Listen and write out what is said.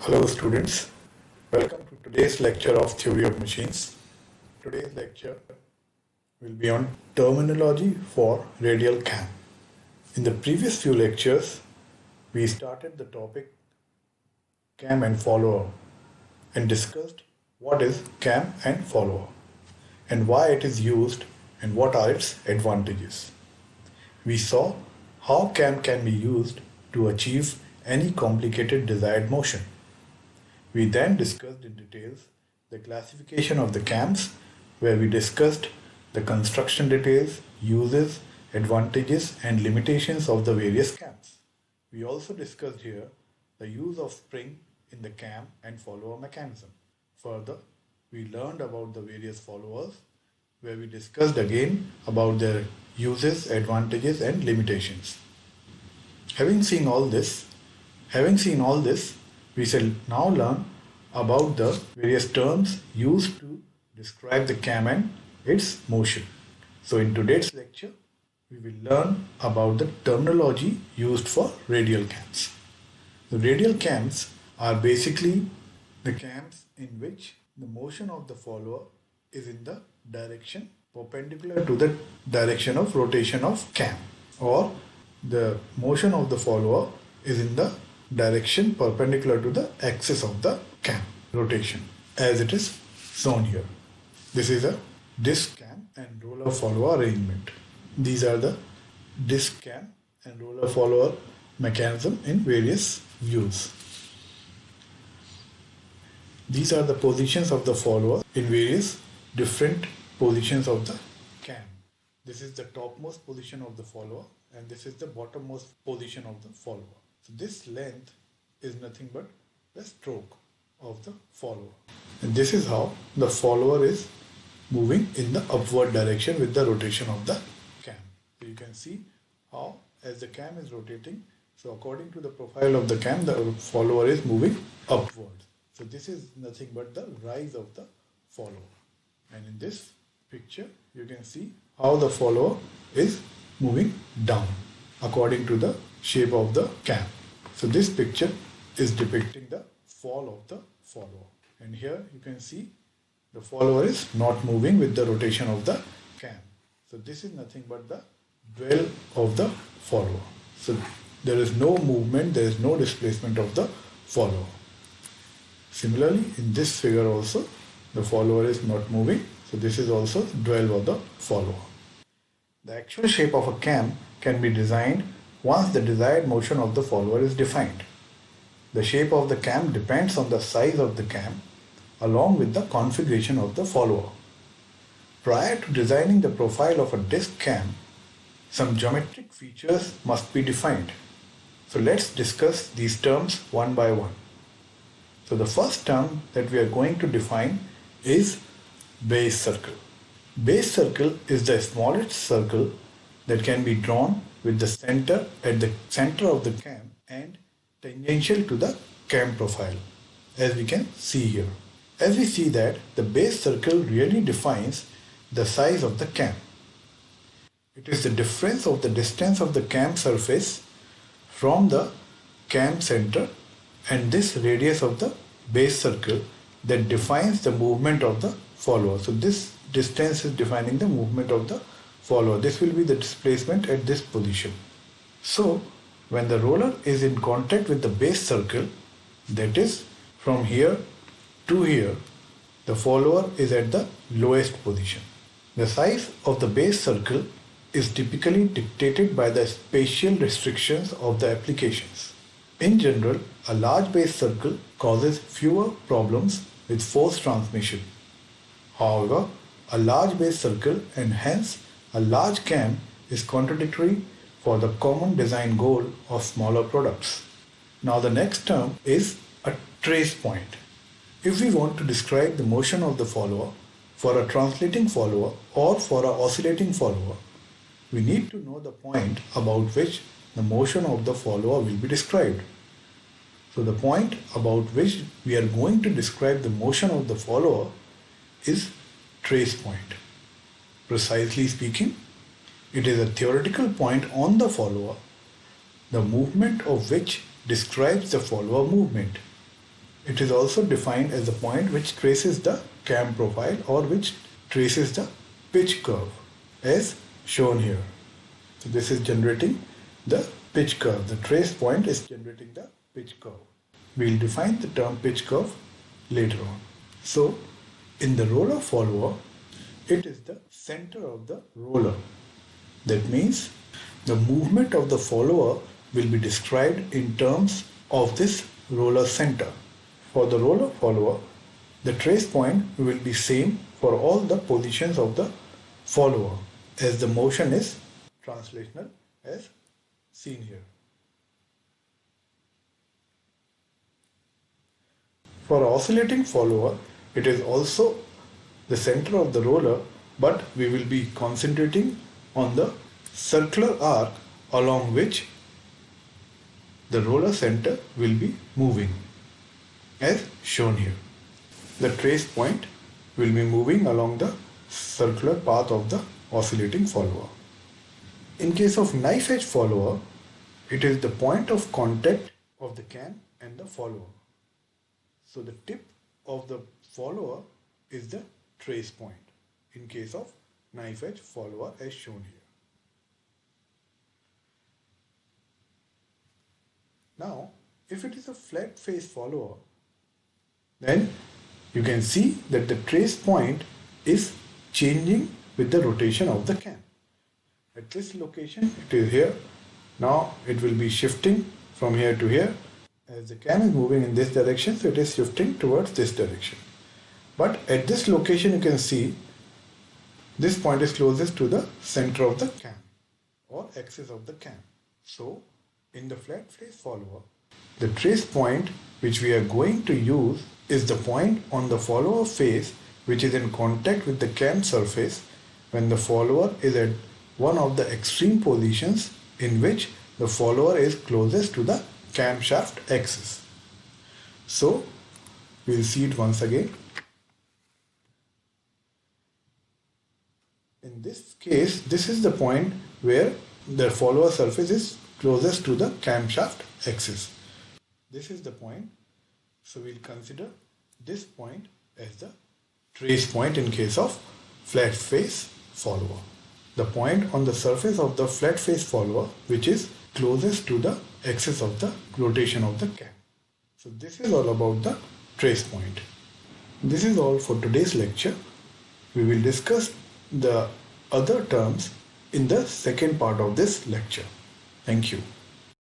Hello students, welcome to today's lecture of Theory of Machines. Today's lecture will be on terminology for radial cam. In the previous few lectures, we started the topic cam and follower and discussed what is cam and follower and why it is used and what are its advantages. We saw how cam can be used to achieve any complicated desired motion. We then discussed in details the classification of the cams, where we discussed the construction details, uses, advantages and limitations of the various cams. We also discussed here the use of spring in the cam and follower mechanism. Further, we learned about the various followers, where we discussed again about their uses, advantages and limitations. Having seen all this, we shall now learn about the various terms used to describe the cam and its motion. So in today's lecture, we will learn about the terminology used for radial cams. The radial cams are basically the cams in which the motion of the follower is in the direction perpendicular to the direction of rotation of cam, or the motion of the follower is in the direction perpendicular to the axis of the cam rotation, as it is shown here. This is a disc cam and roller follower arrangement. These are the disc cam and roller follower mechanism in various views. These are the positions of the follower in various different positions of the cam. This is the topmost position of the follower and this is the bottommost position of the follower. So this length is nothing but the stroke of the follower. And this is how the follower is moving in the upward direction with the rotation of the cam. So you can see how as the cam is rotating, so according to the profile of the cam, the follower is moving upward. So this is nothing but the rise of the follower. And in this picture, you can see how the follower is moving down according to the shape of the cam. So this picture is depicting the fall of the follower. And here you can see the follower is not moving with the rotation of the cam. So this is nothing but the dwell of the follower. So there is no movement, there is no displacement of the follower. Similarly, in this figure also, the follower is not moving. So this is also dwell of the follower. The actual shape of a cam can be designed once the desired motion of the follower is defined. The shape of the cam depends on the size of the cam along with the configuration of the follower. Prior to designing the profile of a disc cam, some geometric features must be defined. So let's discuss these terms one by one. So the first term that we are going to define is base circle. Base circle is the smallest circle that can be drawn with the center at the center of the cam and tangential to the cam profile, as we can see here. As we see that the base circle really defines the size of the cam. It is the difference of the distance of the cam surface from the cam center and this radius of the base circle that defines the movement of the follower. So this distance is defining the movement of the follower. This will be the displacement at this position. So when the roller is in contact with the base circle, that is from here to here, the follower is at the lowest position. The size of the base circle is typically dictated by the spatial restrictions of the applications. In general, a large base circle causes fewer problems with force transmission. However, a large base circle and hence a large cam is contradictory for the common design goal of smaller products. Now the next term is a trace point. If we want to describe the motion of the follower for a translating follower or for an oscillating follower, we need to know the point about which the motion of the follower will be described. So the point about which we are going to describe the motion of the follower is trace point. Precisely speaking, it is a theoretical point on the follower, the movement of which describes the follower movement. It is also defined as the point which traces the cam profile or which traces the pitch curve as shown here. So this is generating the pitch curve. The trace point is generating the pitch curve. We will define the term pitch curve later on. So in the roller follower, it is the center of the roller. That means the movement of the follower will be described in terms of this roller center. For the roller follower, the trace point will be same for all the positions of the follower as the motion is translational as seen here. For oscillating follower, it is also the center of the roller, but we will be concentrating on the circular arc along which the roller center will be moving as shown here. The trace point will be moving along the circular path of the oscillating follower. In case of knife edge follower, it is the point of contact of the cam and the follower. So the tip of the follower is the trace point in case of knife edge follower as shown here. Now, if it is a flat face follower, then you can see that the trace point is changing with the rotation of the cam. At this location, it is here. Now it will be shifting from here to here. As the cam is moving in this direction, so it is shifting towards this direction. But at this location, you can see this point is closest to the center of the cam or axis of the cam. So in the flat face follower, the trace point which we are going to use is the point on the follower face which is in contact with the cam surface when the follower is at one of the extreme positions in which the follower is closest to the camshaft axis. So we'll see it once again. In this case, this is the point where the follower surface is closest to the camshaft axis. This is the point. So we'll consider this point as the trace point in case of flat face follower. The point on the surface of the flat face follower which is closest to the axis of the rotation of the cam. So this is all about the trace point. This is all for today's lecture. We will discuss the other terms in the second part of this lecture. Thank you.